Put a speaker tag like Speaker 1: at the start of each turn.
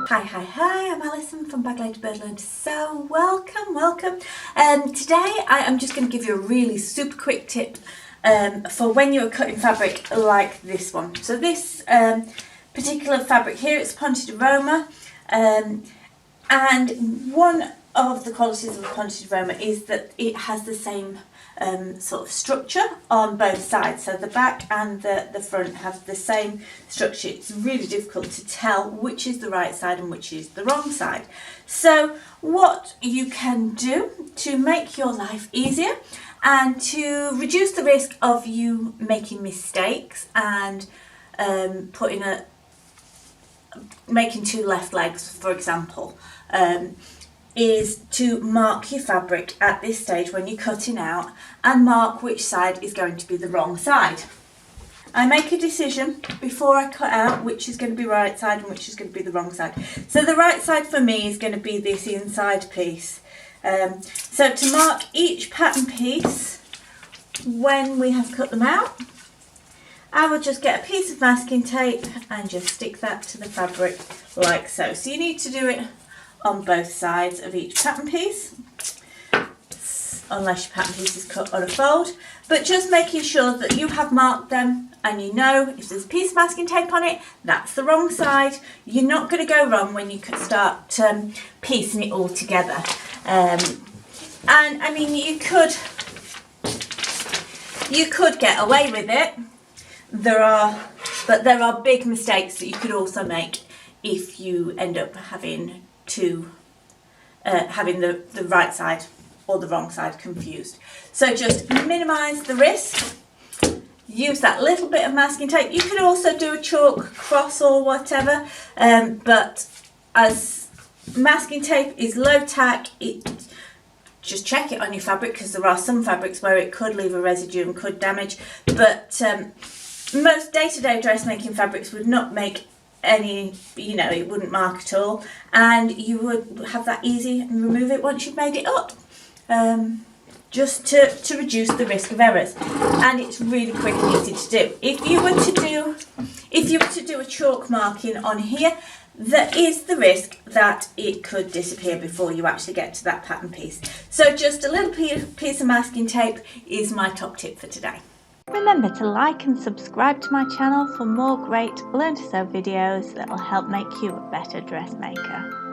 Speaker 1: Hi, I'm Alison from Bag Lady Birdland. So welcome. Today I am just going to give you a really super quick tip for when you're cutting fabric like this one. So this particular fabric here, it's Ponted Aroma, and one of the qualities of the Ponted Aroma is that it has the same sort of structure on both sides. So the back and the front have the same structure. It's really difficult to tell which is the right side and which is the wrong side. So what you can do to make your life easier and to reduce the risk of you making mistakes and making two left legs, for example, is to mark your fabric at this stage when you're cutting out and mark which side is going to be the wrong side. I make a decision before I cut out which is going to be right side and which is going to be the wrong side. So the right side for me is going to be this inside piece. So to mark each pattern piece when we have cut them out, I will just get a piece of masking tape and just stick that to the fabric like so. So you need to do it on both sides of each pattern piece, unless your pattern piece is cut on a fold, but just making sure that you have marked them and you know if there's a piece of masking tape on it, that's the wrong side. You're not going to go wrong when you could start piecing it all together. And I mean, you could get away with it. There are big mistakes that you could also make if you end up having the right side or the wrong side confused. So just minimise the risk. Use that little bit of masking tape. You could also do a chalk cross or whatever, but as masking tape is low tack, just check it on your fabric, because there are some fabrics where it could leave a residue and could damage, but most day-to-day dressmaking fabrics would not make any, it wouldn't mark at all, and you would have that easy and remove it once you've made it up, just to reduce the risk of errors. And it's really quick and easy to do. If you were to do a chalk marking on here, there is the risk that it could disappear before you actually get to that pattern piece. So just a little piece of masking tape is my top tip for today. Remember to like and subscribe to my channel for more great Learn to Sew videos that will help make you a better dressmaker.